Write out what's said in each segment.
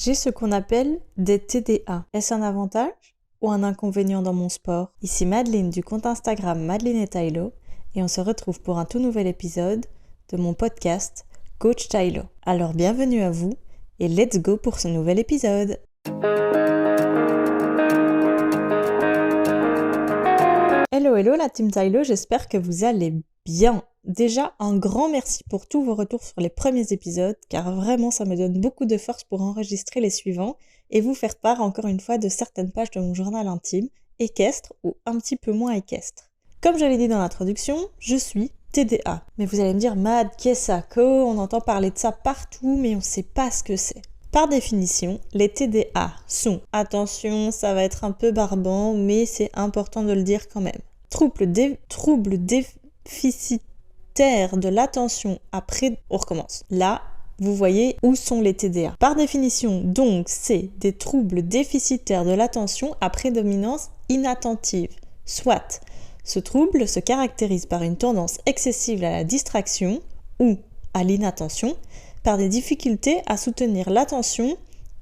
J'ai ce qu'on appelle des TDA. Est-ce un avantage ou un inconvénient dans mon sport? Ici Madeleine du compte Instagram Madeleine et Tylo et on se retrouve pour un tout nouvel épisode de mon podcast Coach Tylo. Alors bienvenue à vous et let's go pour ce nouvel épisode. Hello la team Tylo, j'espère que vous allez bien. Déjà, un grand merci pour tous vos retours sur les premiers épisodes, car vraiment ça me donne beaucoup de force pour enregistrer les suivants et vous faire part encore une fois de certaines pages de mon journal intime, équestre ou un petit peu moins équestre. Comme je l'ai dit dans l'introduction, je suis TDA. Mais vous allez me dire, Mad, qu'est-ce que on entend parler de ça partout, mais on ne sait pas ce que c'est. Par définition, les TDA sont, attention, ça va être un peu barbant, mais c'est important de le dire quand même, troubles déficitaires de l'attention après... On recommence. Là, vous voyez où sont les TDA. Par définition, donc, c'est des troubles déficitaires de l'attention à prédominance inattentive. Soit, ce trouble se caractérise par une tendance excessive à la distraction ou à l'inattention, par des difficultés à soutenir l'attention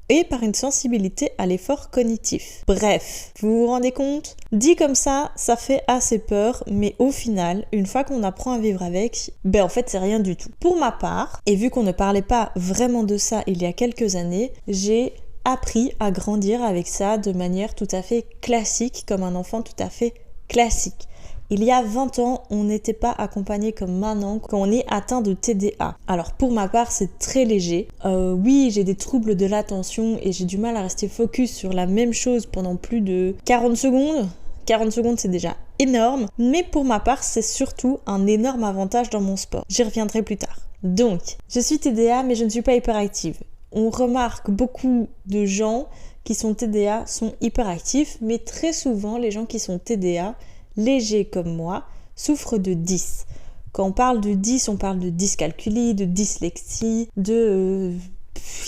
et par une sensibilité à l'effort cognitif. Bref, vous vous rendez compte? Dit comme ça fait assez peur, mais au final, une fois qu'on apprend à vivre avec, en fait c'est rien du tout. Pour ma part, et vu qu'on ne parlait pas vraiment de ça il y a quelques années, j'ai appris à grandir avec ça de manière tout à fait classique, comme un enfant tout à fait classique. Il y a 20 ans, on n'était pas accompagné comme maintenant quand on est atteint de TDA. Alors pour ma part, c'est très léger. Oui, j'ai des troubles de l'attention et j'ai du mal à rester focus sur la même chose pendant plus de 40 secondes. 40 secondes, c'est déjà énorme. Mais pour ma part, c'est surtout un énorme avantage dans mon sport. J'y reviendrai plus tard. Donc, je suis TDA, mais je ne suis pas hyperactive. On remarque beaucoup de gens qui sont TDA sont hyperactifs, mais très souvent, les gens qui sont TDA, légers comme moi, souffrent de 10. Quand on parle de 10, on parle de dyscalculie, de dyslexie,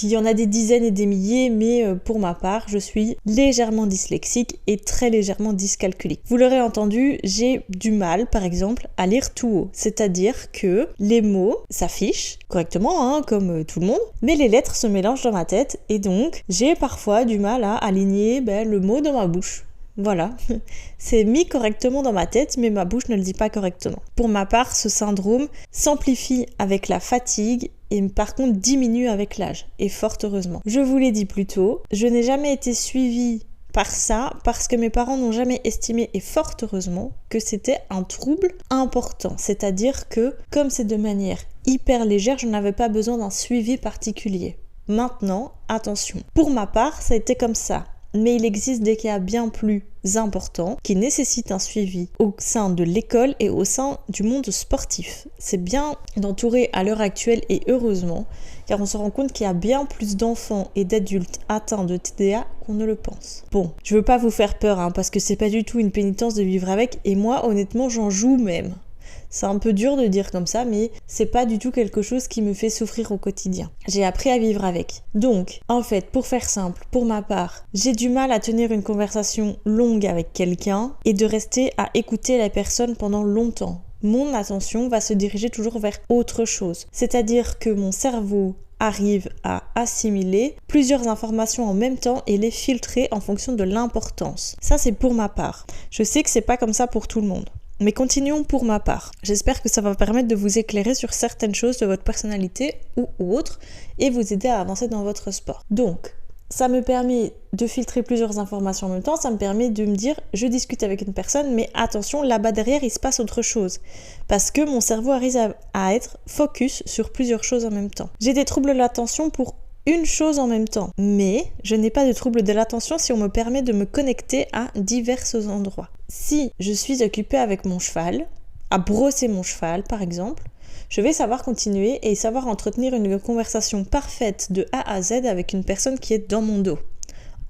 il y en a des dizaines et des milliers, mais pour ma part, je suis légèrement dyslexique et très légèrement dyscalculique. Vous l'aurez entendu, j'ai du mal, par exemple, à lire tout haut. C'est-à-dire que les mots s'affichent correctement, comme tout le monde, mais les lettres se mélangent dans ma tête et donc j'ai parfois du mal à aligner le mot dans ma bouche. Voilà, c'est mis correctement dans ma tête, mais ma bouche ne le dit pas correctement. Pour ma part, ce syndrome s'amplifie avec la fatigue et par contre diminue avec l'âge, et fort heureusement. Je vous l'ai dit plus tôt, je n'ai jamais été suivie par ça parce que mes parents n'ont jamais estimé, et fort heureusement, que c'était un trouble important. C'est-à-dire que, comme c'est de manière hyper légère, je n'avais pas besoin d'un suivi particulier. Maintenant, attention, pour ma part, ça a été comme ça. Mais il existe des cas bien plus importants qui nécessitent un suivi au sein de l'école et au sein du monde sportif. C'est bien d'entourer à l'heure actuelle et heureusement, car on se rend compte qu'il y a bien plus d'enfants et d'adultes atteints de TDA qu'on ne le pense. Bon, je veux pas vous faire peur parce que c'est pas du tout une pénitence de vivre avec et moi honnêtement j'en joue même. C'est un peu dur de dire comme ça, mais c'est pas du tout quelque chose qui me fait souffrir au quotidien. J'ai appris à vivre avec. Donc, en fait, pour faire simple, pour ma part, j'ai du mal à tenir une conversation longue avec quelqu'un et de rester à écouter la personne pendant longtemps. Mon attention va se diriger toujours vers autre chose. C'est-à-dire que mon cerveau arrive à assimiler plusieurs informations en même temps et les filtrer en fonction de l'importance. Ça, c'est pour ma part. Je sais que c'est pas comme ça pour tout le monde. Mais continuons pour ma part. J'espère que ça va permettre de vous éclairer sur certaines choses de votre personnalité ou autres et vous aider à avancer dans votre sport. Donc, ça me permet de filtrer plusieurs informations en même temps, ça me permet de me dire, je discute avec une personne, mais attention, là-bas derrière, il se passe autre chose. Parce que mon cerveau arrive à être focus sur plusieurs choses en même temps. J'ai des troubles de l'attention pour une chose en même temps, mais je n'ai pas de trouble de l'attention si on me permet de me connecter à divers endroits. Si je suis occupée avec mon cheval, à brosser mon cheval par exemple, je vais savoir continuer et savoir entretenir une conversation parfaite de A à Z avec une personne qui est dans mon dos.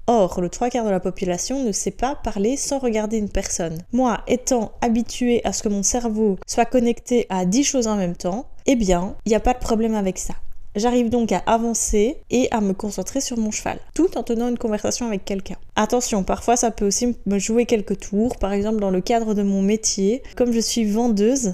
Or, le 3/4 de la population ne sait pas parler sans regarder une personne. Moi, étant habituée à ce que mon cerveau soit connecté à 10 choses en même temps, il n'y a pas de problème avec ça. J'arrive donc à avancer et à me concentrer sur mon cheval, tout en tenant une conversation avec quelqu'un. Attention, parfois ça peut aussi me jouer quelques tours. Par exemple, dans le cadre de mon métier, comme je suis vendeuse,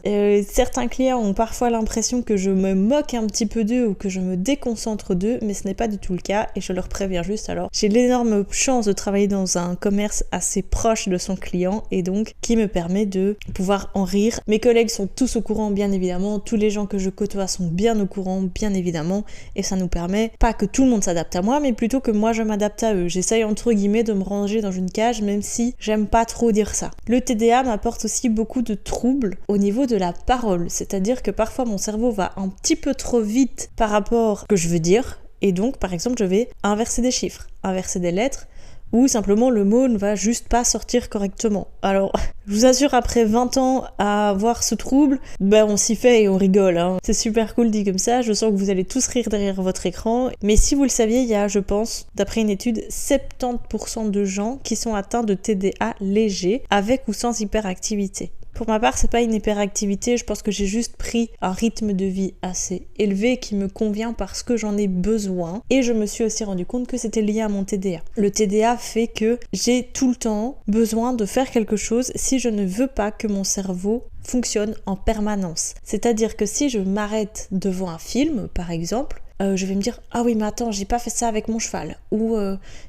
certains clients ont parfois l'impression que je me moque un petit peu d'eux ou que je me déconcentre d'eux, mais ce n'est pas du tout le cas et je leur préviens juste. Alors, j'ai l'énorme chance de travailler dans un commerce assez proche de son client et donc qui me permet de pouvoir en rire. Mes collègues sont tous au courant, bien évidemment, tous les gens que je côtoie sont bien au courant, bien évidemment, et ça nous permet pas que tout le monde s'adapte à moi, mais plutôt que moi je m'adapte à eux. J'essaye entre guillemets de me ranger dans une cage, même si j'aime pas trop dire ça. Le TDA m'apporte aussi beaucoup de troubles au niveau de la parole, c'est-à-dire que parfois mon cerveau va un petit peu trop vite par rapport à ce que je veux dire, et donc par exemple je vais inverser des chiffres, inverser des lettres, ou simplement le mot ne va juste pas sortir correctement. Alors, je vous assure, après 20 ans à avoir ce trouble, on s'y fait et on rigole, hein. C'est super cool dit comme ça, je sens que vous allez tous rire derrière votre écran. Mais si vous le saviez, il y a, je pense, d'après une étude, 70% de gens qui sont atteints de TDA léger, avec ou sans hyperactivité. Pour ma part, c'est pas une hyperactivité, je pense que j'ai juste pris un rythme de vie assez élevé qui me convient parce que j'en ai besoin et je me suis aussi rendu compte que c'était lié à mon TDA. Le TDA fait que j'ai tout le temps besoin de faire quelque chose si je ne veux pas que mon cerveau fonctionne en permanence. C'est-à-dire que si je m'arrête devant un film, par exemple, je vais me dire ah oui mais attends, j'ai pas fait ça avec mon cheval, ou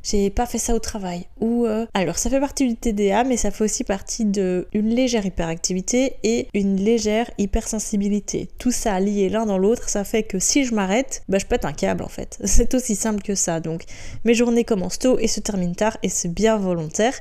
j'ai pas fait ça au travail, ou alors ça fait partie du TDA, mais ça fait aussi partie d'une légère hyperactivité et une légère hypersensibilité. Tout ça lié l'un dans l'autre, ça fait que si je m'arrête, je pète un câble en fait. C'est aussi simple que ça. Donc mes journées commencent tôt et se terminent tard et c'est bien volontaire.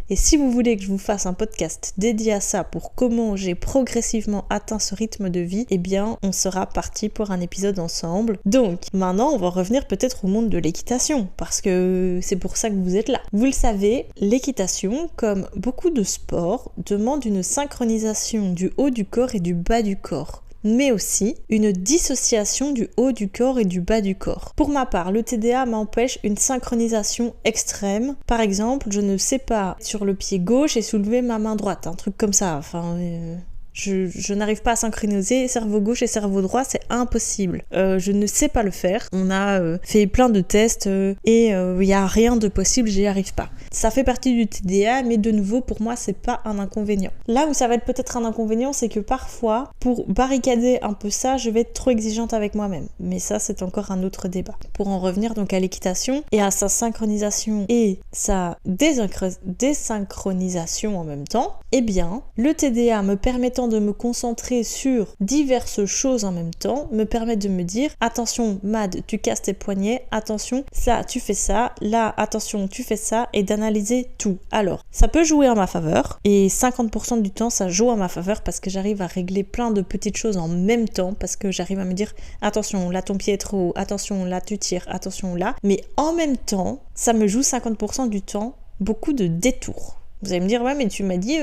Et si vous voulez que je vous fasse un podcast dédié à ça pour comment j'ai progressivement atteint ce rythme de vie, eh bien on sera parti pour un épisode ensemble. Donc maintenant on va revenir peut-être au monde de l'équitation parce que c'est pour ça que vous êtes là. Vous le savez, l'équitation, comme beaucoup de sports, demande une synchronisation du haut du corps et du bas du corps, mais aussi une dissociation du haut du corps et du bas du corps. Pour ma part, le TDA m'empêche une synchronisation extrême. Par exemple, je ne sais pas sur le pied gauche et soulever ma main droite, un truc comme ça. Je n'arrive pas à synchroniser cerveau gauche et cerveau droit, c'est impossible. Je ne sais pas le faire. On a fait plein de tests et il n'y a rien de possible, j'y arrive pas. Ça fait partie du TDA, mais de nouveau, pour moi, c'est pas un inconvénient. Là où ça va être peut-être un inconvénient, c'est que parfois, pour barricader un peu ça, je vais être trop exigeante avec moi-même. Mais ça, c'est encore un autre débat. Pour en revenir donc à l'équitation et à sa synchronisation et sa désynchronisation en même temps, eh bien, le TDA me permettant de me concentrer sur diverses choses en même temps, me permet de me dire attention Mad, tu casses tes poignets, attention ça, tu fais ça, là attention tu fais ça, et d'analyser tout. Alors, ça peut jouer en ma faveur, et 50% du temps ça joue en ma faveur parce que j'arrive à régler plein de petites choses en même temps, parce que j'arrive à me dire attention là ton pied est trop haut, attention là tu tires, attention là, mais en même temps ça me joue 50% du temps beaucoup de détours. Vous allez me dire, ouais, mais tu m'as dit,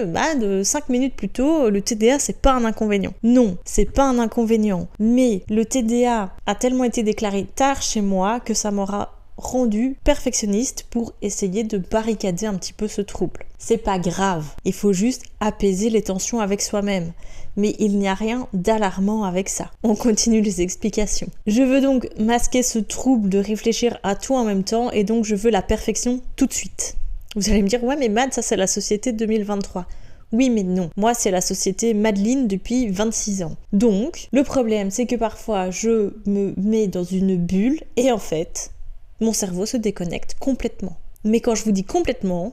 5 minutes plus tôt, le TDA, c'est pas un inconvénient. Non, c'est pas un inconvénient. Mais le TDA a tellement été déclaré tard chez moi que ça m'aura rendu perfectionniste pour essayer de barricader un petit peu ce trouble. C'est pas grave, il faut juste apaiser les tensions avec soi-même. Mais il n'y a rien d'alarmant avec ça. On continue les explications. Je veux donc masquer ce trouble de réfléchir à tout en même temps et donc je veux la perfection tout de suite. Vous allez me dire, ouais mais Mad, ça c'est la société 2023. Oui mais non, moi c'est la société Madeline depuis 26 ans. Donc, le problème c'est que parfois je me mets dans une bulle et en fait, mon cerveau se déconnecte complètement. Mais quand je vous dis complètement,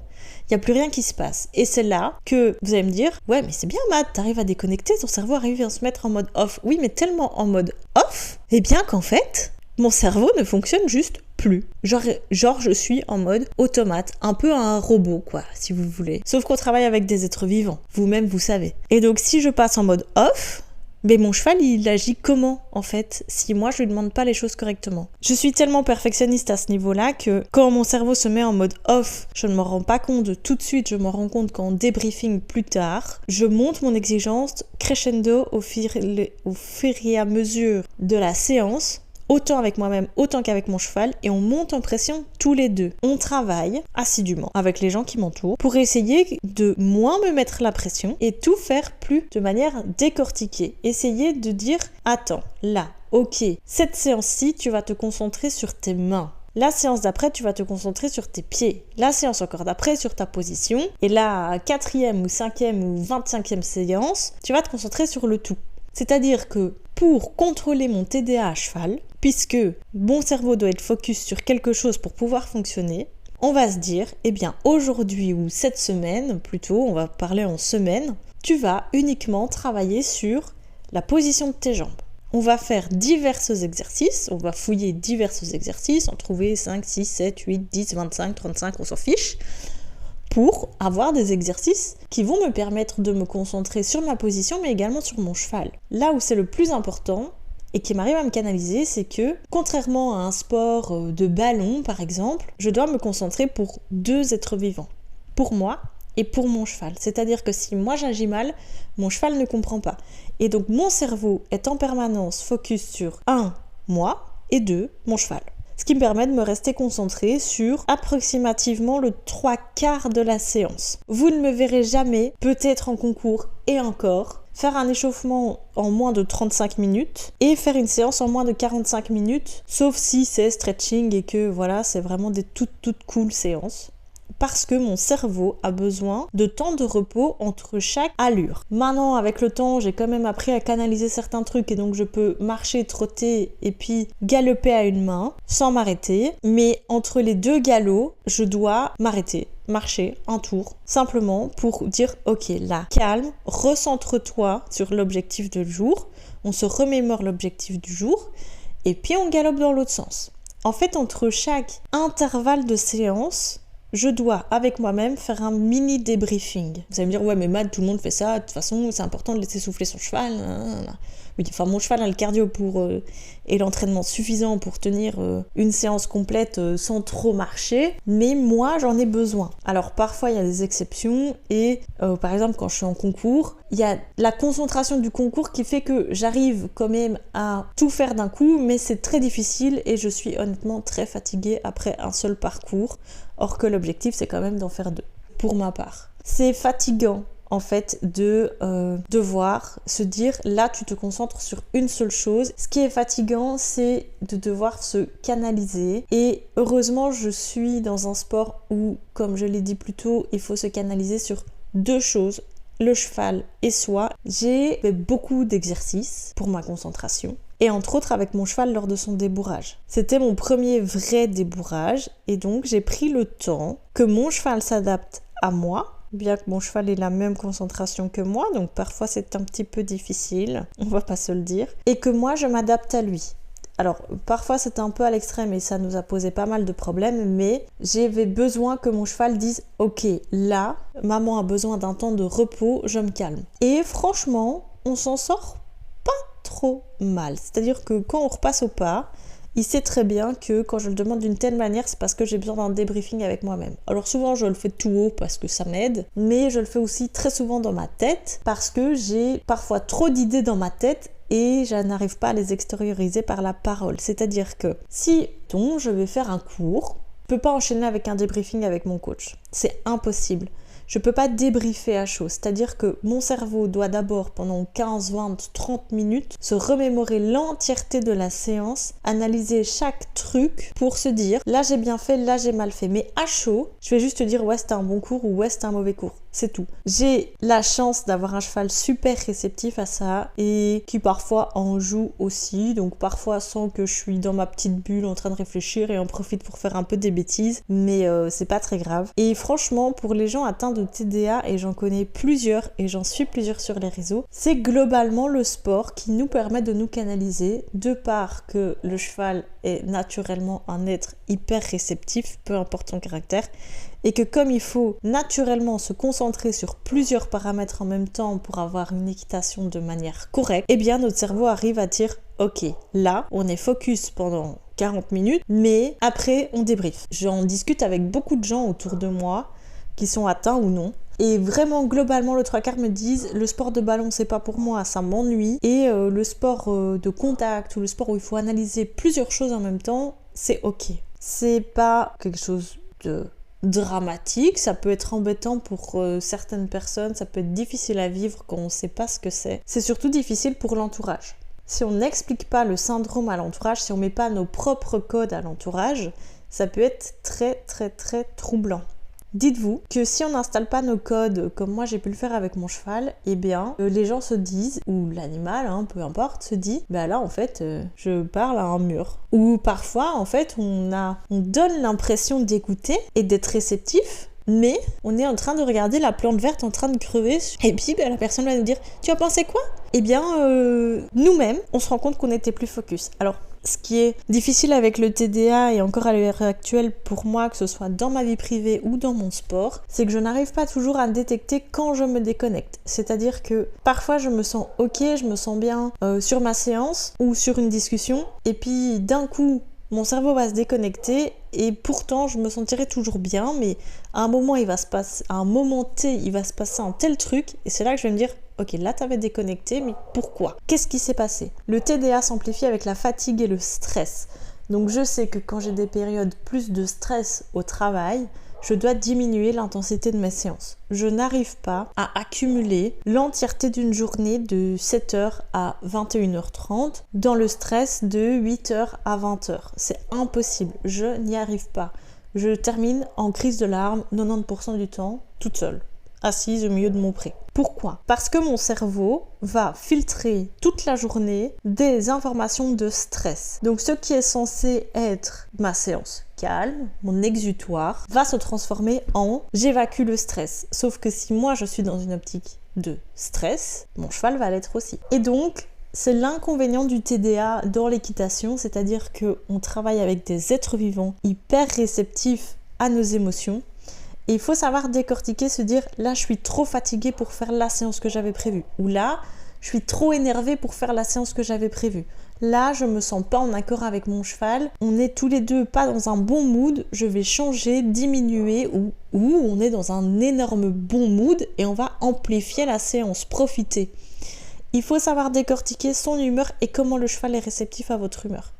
il n'y a plus rien qui se passe. Et c'est là que vous allez me dire, ouais mais c'est bien Mad, t'arrives à déconnecter, ton cerveau arrive à se mettre en mode off. Oui mais tellement en mode off, eh bien qu'en fait, mon cerveau ne fonctionne juste plus. Genre je suis en mode automate, un peu un robot quoi, si vous voulez. Sauf qu'on travaille avec des êtres vivants, vous-même vous savez. Et donc si je passe en mode off, mais mon cheval il agit comment en fait si moi je lui demande pas les choses correctement. Je suis tellement perfectionniste à ce niveau-là que quand mon cerveau se met en mode off, je ne m'en rends pas compte tout de suite, je m'en rends compte qu'en débriefing plus tard, je monte mon exigence crescendo au fur et à mesure de la séance, autant avec moi-même, autant qu'avec mon cheval, et on monte en pression tous les deux. On travaille assidûment avec les gens qui m'entourent pour essayer de moins me mettre la pression et tout faire plus de manière décortiquée. Essayer de dire, attends, là, ok, cette séance-ci, tu vas te concentrer sur tes mains. La séance d'après, tu vas te concentrer sur tes pieds. La séance encore d'après, sur ta position. Et la 4e ou 5e ou 25e séance, tu vas te concentrer sur le tout. C'est-à-dire que pour contrôler mon TDA à cheval, puisque mon cerveau doit être focus sur quelque chose pour pouvoir fonctionner, on va se dire, eh bien aujourd'hui ou cette semaine, plutôt, on va parler en semaine, tu vas uniquement travailler sur la position de tes jambes. On va faire divers exercices, on va fouiller divers exercices, en trouver 5, 6, 7, 8, 10, 25, 35, on s'en fiche, pour avoir des exercices qui vont me permettre de me concentrer sur ma position, mais également sur mon cheval. Là où c'est le plus important, et qui m'arrive à me canaliser, c'est que, contrairement à un sport de ballon, par exemple, je dois me concentrer pour 2 êtres vivants. Pour moi et pour mon cheval. C'est-à-dire que si moi j'agis mal, mon cheval ne comprend pas. Et donc mon cerveau est en permanence focus sur 1, moi, et 2, mon cheval. Ce qui me permet de me rester concentré sur approximativement le 3/4 de la séance. Vous ne me verrez jamais, peut-être en concours et encore, faire un échauffement en moins de 35 minutes et faire une séance en moins de 45 minutes, sauf si c'est stretching et que voilà, c'est vraiment des toutes cool séances. Parce que mon cerveau a besoin de temps de repos entre chaque allure. Maintenant, avec le temps, j'ai quand même appris à canaliser certains trucs et donc je peux marcher, trotter et puis galoper à une main sans m'arrêter. Mais entre les 2 galops, je dois m'arrêter, marcher un tour, simplement pour dire ok, là, calme, recentre-toi sur l'objectif du jour. On se remémore l'objectif du jour et puis on galope dans l'autre sens. En fait, entre chaque intervalle de séance, je dois, avec moi-même, faire un mini débriefing. Vous allez me dire, ouais, mais Matt, tout le monde fait ça, de toute façon, c'est important de laisser souffler son cheval. Oui, enfin, mon cheval a le cardio et l'entraînement suffisant pour tenir une séance complète sans trop marcher, mais moi, j'en ai besoin. Alors, parfois, il y a des exceptions, et par exemple, quand je suis en concours, il y a la concentration du concours qui fait que j'arrive quand même à tout faire d'un coup, mais c'est très difficile, et je suis honnêtement très fatiguée après un seul parcours. Or que l'objectif, c'est quand même d'en faire 2, pour ma part. C'est fatigant, en fait, de devoir se dire, là, tu te concentres sur une seule chose. Ce qui est fatigant, c'est de devoir se canaliser. Et heureusement, je suis dans un sport où, comme je l'ai dit plus tôt, il faut se canaliser sur 2 choses, le cheval et soi. J'ai fait beaucoup d'exercices pour ma concentration. Et entre autres avec mon cheval lors de son débourrage. C'était mon premier vrai débourrage et donc j'ai pris le temps que mon cheval s'adapte à moi, bien que mon cheval ait la même concentration que moi, donc parfois c'est un petit peu difficile, on va pas se le dire, et que moi je m'adapte à lui. Alors parfois c'était un peu à l'extrême et ça nous a posé pas mal de problèmes, mais j'avais besoin que mon cheval dise « Ok, là, maman a besoin d'un temps de repos, je me calme ». Et franchement, on s'en sort trop mal. C'est-à-dire que quand on repasse au pas, il sait très bien que quand je le demande d'une telle manière, c'est parce que j'ai besoin d'un débriefing avec moi-même. Alors souvent, je le fais tout haut parce que ça m'aide, mais je le fais aussi très souvent dans ma tête parce que j'ai parfois trop d'idées dans ma tête et je n'arrive pas à les extérioriser par la parole. C'est-à-dire que si donc je vais faire un cours, je ne peux pas enchaîner avec un débriefing avec mon coach. C'est impossible. Je ne peux pas débriefer à chaud, c'est-à-dire que mon cerveau doit d'abord, pendant 15, 20, 30 minutes, se remémorer l'entièreté de la séance, analyser chaque truc pour se dire « là j'ai bien fait, là j'ai mal fait ». Mais à chaud, je vais juste te dire « ouais c'était un bon cours » ou « ouais c'était un mauvais cours ». C'est tout. J'ai la chance d'avoir un cheval super réceptif à ça et qui parfois en joue aussi, donc parfois sans que je suis dans ma petite bulle en train de réfléchir et en profite pour faire un peu des bêtises, mais c'est pas très grave. Et franchement, pour les gens atteints de TDA, et j'en connais plusieurs et j'en suis plusieurs sur les réseaux, c'est globalement le sport qui nous permet de nous canaliser, de part que le cheval est naturellement un être hyper réceptif, peu importe son caractère, et que comme il faut naturellement se concentrer sur plusieurs paramètres en même temps pour avoir une équitation de manière correcte, eh bien notre cerveau arrive à dire ok, là on est focus pendant 40 minutes, mais après on débrief. J'en discute avec beaucoup de gens autour de moi qui sont atteints ou non. Et vraiment, globalement, le 3/4 me disent le sport de ballon, c'est pas pour moi, ça m'ennuie. Et le sport de contact ou le sport où il faut analyser plusieurs choses en même temps, c'est ok. C'est pas quelque chose de dramatique, ça peut être embêtant pour certaines personnes, ça peut être difficile à vivre quand on sait pas ce que c'est. C'est surtout difficile pour l'entourage. Si on n'explique pas le syndrome à l'entourage, si on met pas nos propres codes à l'entourage, ça peut être très très très troublant. Dites-vous que si on n'installe pas nos codes comme moi j'ai pu le faire avec mon cheval, eh bien les gens se disent, ou l'animal, peu importe, se dit, bah là en fait je parle à un mur. Ou parfois en fait on donne l'impression d'écouter et d'être réceptif, mais on est en train de regarder la plante verte en train de crever, et puis la personne va nous dire, tu as pensé quoi ? Eh bien nous-mêmes on se rend compte qu'on était plus focus. Alors ce qui est difficile avec le TDA et encore à l'heure actuelle pour moi, que ce soit dans ma vie privée ou dans mon sport, c'est que je n'arrive pas toujours à détecter quand je me déconnecte. C'est-à-dire que parfois je me sens ok, je me sens bien sur ma séance ou sur une discussion, et puis d'un coup mon cerveau va se déconnecter et pourtant je me sentirai toujours bien, mais à un moment il va se passer un tel truc, et c'est là que je vais me dire ok, là t'avais déconnecté, mais pourquoi ? Qu'est-ce qui s'est passé ? Le TDA s'amplifie avec la fatigue et le stress. Donc je sais que quand j'ai des périodes plus de stress au travail, je dois diminuer l'intensité de mes séances. Je n'arrive pas à accumuler l'entièreté d'une journée de 7h à 21h30 dans le stress de 8h à 20h. C'est impossible, je n'y arrive pas. Je termine en crise de larmes 90% du temps, toute seule, assise au milieu de mon pré. Pourquoi ? Parce que mon cerveau va filtrer toute la journée des informations de stress. Donc ce qui est censé être ma séance calme, mon exutoire, va se transformer en j'évacue le stress. Sauf que si moi je suis dans une optique de stress, mon cheval va l'être aussi. Et donc c'est l'inconvénient du TDA dans l'équitation, c'est-à-dire qu'on travaille avec des êtres vivants hyper réceptifs à nos émotions. Et il faut savoir décortiquer, se dire là je suis trop fatiguée pour faire la séance que j'avais prévue, ou là je suis trop énervée pour faire la séance que j'avais prévue. Là je me sens pas en accord avec mon cheval, on est tous les deux pas dans un bon mood, je vais changer, diminuer, ou on est dans un énorme bon mood et on va amplifier la séance, profiter. Il faut savoir décortiquer son humeur et comment le cheval est réceptif à votre humeur.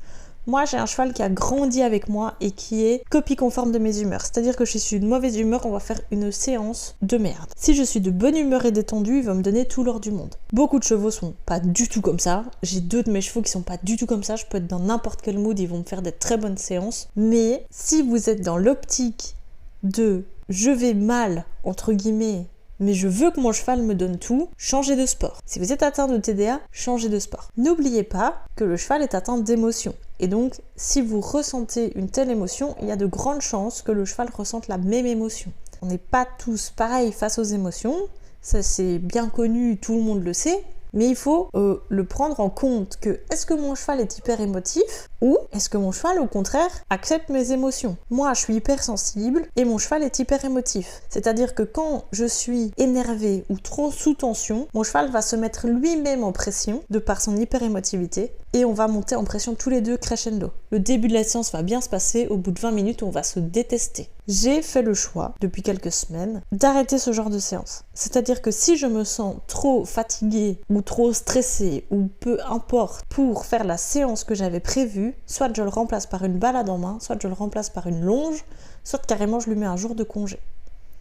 Moi, j'ai un cheval qui a grandi avec moi et qui est copie conforme de mes humeurs. C'est-à-dire que si je suis de mauvaise humeur, on va faire une séance de merde. Si je suis de bonne humeur et détendue, il va me donner tout l'or du monde. Beaucoup de chevaux sont pas du tout comme ça. J'ai 2 de mes chevaux qui sont pas du tout comme ça. Je peux être dans n'importe quel mood, ils vont me faire des très bonnes séances. Mais si vous êtes dans l'optique de « je vais mal » entre guillemets, mais je veux que mon cheval me donne tout, changez de sport. Si vous êtes atteint de TDA, changez de sport. N'oubliez pas que le cheval est atteint d'émotions. Et donc, si vous ressentez une telle émotion, il y a de grandes chances que le cheval ressente la même émotion. On n'est pas tous pareils face aux émotions, ça c'est bien connu, tout le monde le sait, mais il faut le prendre en compte que est-ce que mon cheval est hyper émotif ou est-ce que mon cheval au contraire accepte mes émotions. Moi je suis hyper sensible et mon cheval est hyper émotif. C'est-à-dire que quand je suis énervée ou trop sous tension, mon cheval va se mettre lui-même en pression de par son hyper émotivité et on va monter en pression tous les deux crescendo. Le début de la séance va bien se passer, au bout de 20 minutes on va se détester. J'ai fait le choix, depuis quelques semaines, d'arrêter ce genre de séance. C'est-à-dire que si je me sens trop fatiguée ou trop stressée ou peu importe pour faire la séance que j'avais prévue, soit je le remplace par une balade en main, soit je le remplace par une longe, soit carrément je lui mets un jour de congé.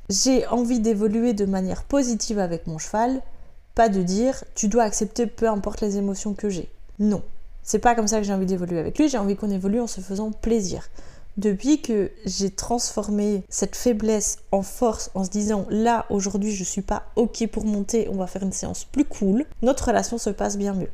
J'ai envie d'évoluer de manière positive avec mon cheval, pas de dire tu dois accepter peu importe les émotions que j'ai. Non, c'est pas comme ça que j'ai envie d'évoluer avec lui, j'ai envie qu'on évolue en se faisant plaisir. Depuis que j'ai transformé cette faiblesse en force en se disant là aujourd'hui je suis pas ok pour monter, on va faire une séance plus cool, notre relation se passe bien mieux.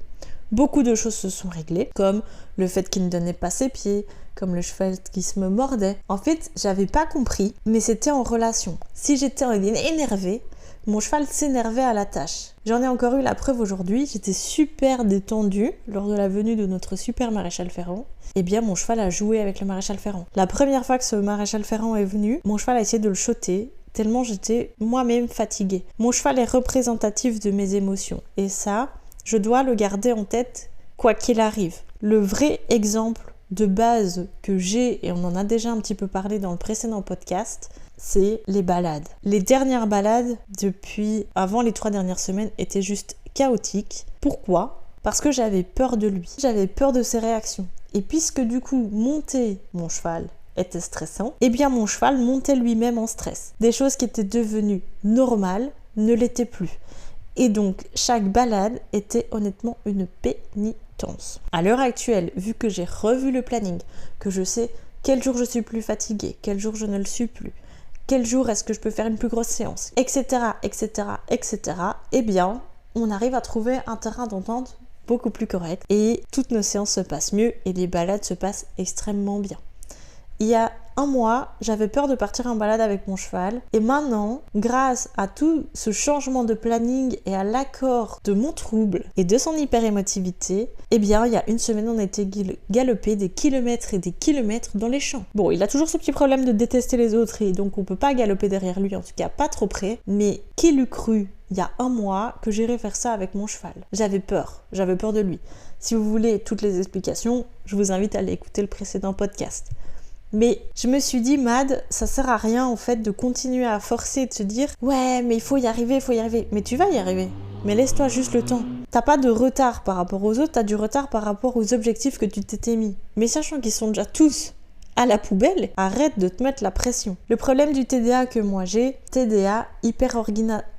Beaucoup de choses se sont réglées, comme le fait qu'il ne donnait pas ses pieds, comme le cheval qui se me mordait. En fait, j'avais pas compris, mais c'était en relation. Si j'étais énervée, mon cheval s'énervait à la tâche. J'en ai encore eu la preuve aujourd'hui, j'étais super détendue lors de la venue de notre super maréchal Ferrand. Eh bien, mon cheval a joué avec le maréchal Ferrand. La première fois que ce maréchal Ferrand est venu, mon cheval a essayé de le shotter, tellement j'étais moi-même fatiguée. Mon cheval est représentatif de mes émotions. Et ça, je dois le garder en tête quoi qu'il arrive. Le vrai exemple de base que j'ai, et on en a déjà un petit peu parlé dans le précédent podcast, c'est les balades. Les dernières balades, depuis avant les 3 dernières semaines, étaient juste chaotiques. Pourquoi ? Parce que j'avais peur de lui. J'avais peur de ses réactions. Et puisque du coup, monter mon cheval était stressant, eh bien mon cheval montait lui-même en stress. Des choses qui étaient devenues normales ne l'étaient plus. Et donc, chaque balade était honnêtement une pénitence. À l'heure actuelle, vu que j'ai revu le planning, que je sais quel jour je suis plus fatiguée, quel jour je ne le suis plus, quel jour est-ce que je peux faire une plus grosse séance, etc., etc., etc. Eh bien, on arrive à trouver un terrain d'entente beaucoup plus correct et toutes nos séances se passent mieux et les balades se passent extrêmement bien. Il y a un mois, j'avais peur de partir en balade avec mon cheval et maintenant, grâce à tout ce changement de planning et à l'accord de mon trouble et de son hyper-émotivité, eh bien, il y a une semaine, on a été galoper des kilomètres et des kilomètres dans les champs. Bon, il a toujours ce petit problème de détester les autres et donc on peut pas galoper derrière lui, en tout cas pas trop près, mais qui l'eût cru il y a un mois que j'irais faire ça avec mon cheval. J'avais peur de lui. Si vous voulez toutes les explications, je vous invite à aller écouter le précédent podcast. Mais je me suis dit, Mad, ça sert à rien en fait de continuer à forcer et de se dire « Ouais, mais il faut y arriver. » Mais tu vas y arriver. Mais laisse-toi juste le temps. T'as pas de retard par rapport aux autres, t'as du retard par rapport aux objectifs que tu t'étais mis. Mais sachant qu'ils sont déjà tous à la poubelle, arrête de te mettre la pression. Le problème du TDA que moi j'ai, TDA hyper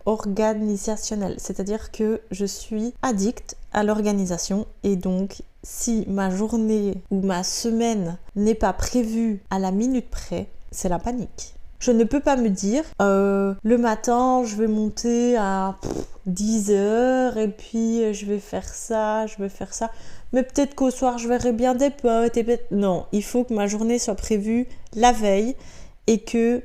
organisationnel, c'est-à-dire que je suis addict à l'organisation et donc si ma journée ou ma semaine n'est pas prévue à la minute près, c'est la panique. Je ne peux pas me dire, le matin, je vais monter à 10h et puis je vais faire ça. Mais peut-être qu'au soir, je verrai bien des potes. Non, il faut que ma journée soit prévue la veille et que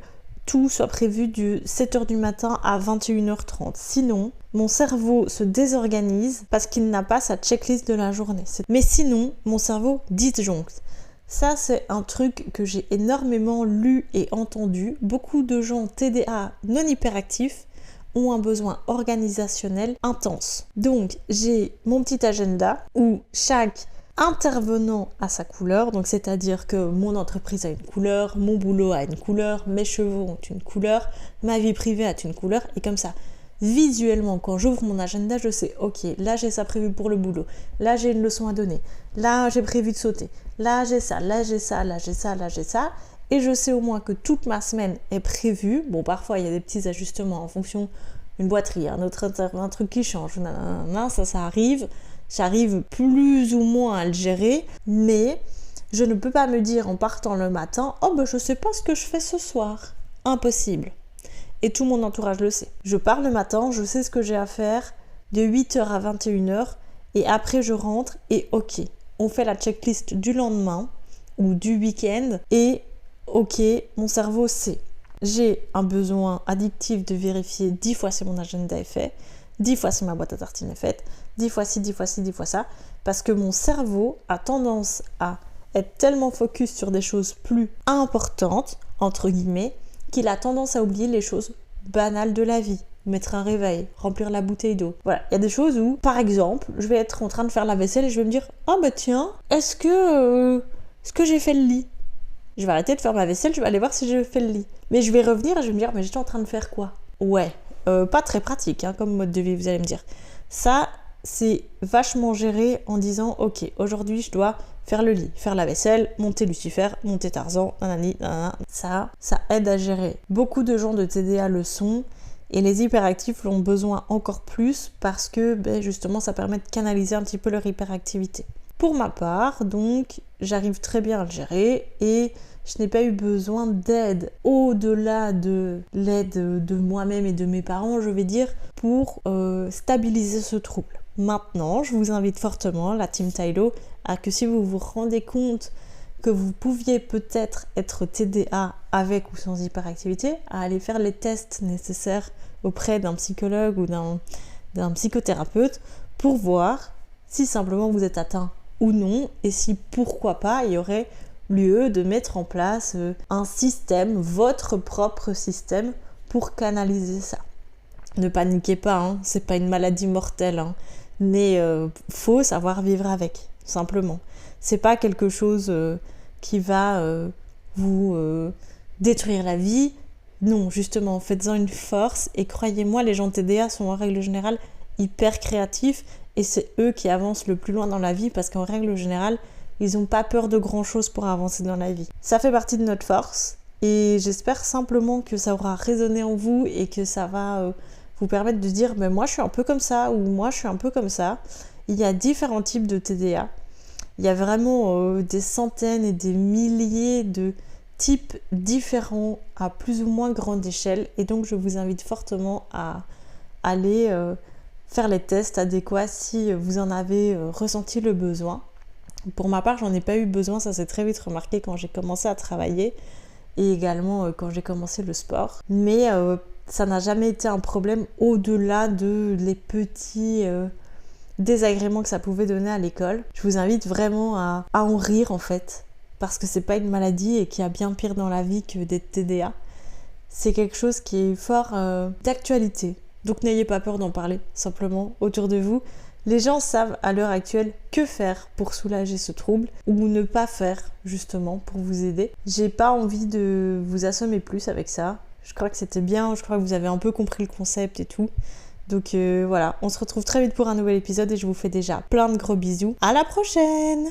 tout soit prévu de 7h du matin à 21h30. Sinon, mon cerveau se désorganise parce qu'il n'a pas sa checklist de la journée. Mais sinon, mon cerveau disjoncte. Ça, c'est un truc que j'ai énormément lu et entendu. Beaucoup de gens TDA non hyperactifs ont un besoin organisationnel intense. Donc, j'ai mon petit agenda où chaque intervenant a sa couleur, donc c'est-à-dire que mon entreprise a une couleur, mon boulot a une couleur, mes chevaux ont une couleur, ma vie privée a une couleur, et comme ça, visuellement, quand j'ouvre mon agenda, je sais, ok, là j'ai ça prévu pour le boulot, là j'ai une leçon à donner, là j'ai prévu de sauter, là j'ai ça, et je sais au moins que toute ma semaine est prévue. Bon, parfois il y a des petits ajustements en fonction d'une boiterie, un truc qui change, ça arrive. J'arrive plus ou moins à le gérer, mais je ne peux pas me dire en partant le matin « Oh ben je sais pas ce que je fais ce soir ». Impossible. Et tout mon entourage le sait. Je pars le matin, je sais ce que j'ai à faire de 8h à 21h et après je rentre et ok, on fait la checklist du lendemain ou du week-end et ok, mon cerveau sait. J'ai un besoin addictif de vérifier 10 fois si mon agenda est fait, 10 fois si ma boîte à tartines est faite, 10 fois ci, 10 fois ci, 10 fois ça, parce que mon cerveau a tendance à être tellement focus sur des choses plus importantes, entre guillemets, qu'il a tendance à oublier les choses banales de la vie. Mettre un réveil, remplir la bouteille d'eau. Voilà, il y a des choses où, par exemple, je vais être en train de faire la vaisselle et je vais me dire « Ah bah tiens, est-ce que j'ai fait le lit ?» Je vais arrêter de faire ma vaisselle, je vais aller voir si j'ai fait le lit. Mais je vais revenir et je vais me dire « Mais j'étais en train de faire quoi ?» Ouais, pas très pratique comme mode de vie, vous allez me dire. Ça, c'est vachement géré en disant « Ok, aujourd'hui, je dois faire le lit, faire la vaisselle, monter Lucifer, monter Tarzan, nanani, nanana. » Ça aide à gérer. Beaucoup de gens de TDA le sont et les hyperactifs l'ont besoin encore plus parce que justement, ça permet de canaliser un petit peu leur hyperactivité. Pour ma part, donc, j'arrive très bien à le gérer et je n'ai pas eu besoin d'aide au-delà de l'aide de moi-même et de mes parents, je vais dire, pour stabiliser ce trouble. Maintenant, je vous invite fortement, la team Tylo, à que si vous vous rendez compte que vous pouviez peut-être être TDA avec ou sans hyperactivité, à aller faire les tests nécessaires auprès d'un psychologue ou d'un psychothérapeute pour voir si simplement vous êtes atteint ou non et si pourquoi pas il y aurait lieu de mettre en place un système, votre propre système pour canaliser ça. Ne paniquez pas, c'est pas une maladie mortelle, mais faut savoir vivre avec, simplement. C'est pas quelque chose qui va vous détruire la vie. Non, justement, faites-en une force et croyez-moi, les gens TDA sont en règle générale hyper créatifs et c'est eux qui avancent le plus loin dans la vie parce qu'en règle générale, ils n'ont pas peur de grand chose pour avancer dans la vie. Ça fait partie de notre force et j'espère simplement que ça aura résonné en vous et que ça va vous permettre de dire moi je suis un peu comme ça ou moi je suis un peu comme ça. Il y a différents types de TDA Il y a vraiment des centaines et des milliers de types différents à plus ou moins grande échelle. Et donc, je vous invite fortement à aller faire les tests adéquats si vous en avez ressenti le besoin. Pour ma part, j'en ai pas eu besoin, ça s'est très vite remarqué quand j'ai commencé à travailler et également quand j'ai commencé le sport. Mais ça n'a jamais été un problème au-delà de les petits désagréments que ça pouvait donner à l'école. Je vous invite vraiment à en rire en fait, parce que c'est pas une maladie et qu'il y a bien pire dans la vie que des TDA. C'est quelque chose qui est fort d'actualité. Donc n'ayez pas peur d'en parler, simplement autour de vous. Les gens savent à l'heure actuelle que faire pour soulager ce trouble ou ne pas faire justement pour vous aider. J'ai pas envie de vous assommer plus avec ça. Je crois que c'était bien, je crois que vous avez un peu compris le concept et tout. Donc voilà, on se retrouve très vite pour un nouvel épisode et je vous fais déjà plein de gros bisous. À la prochaine!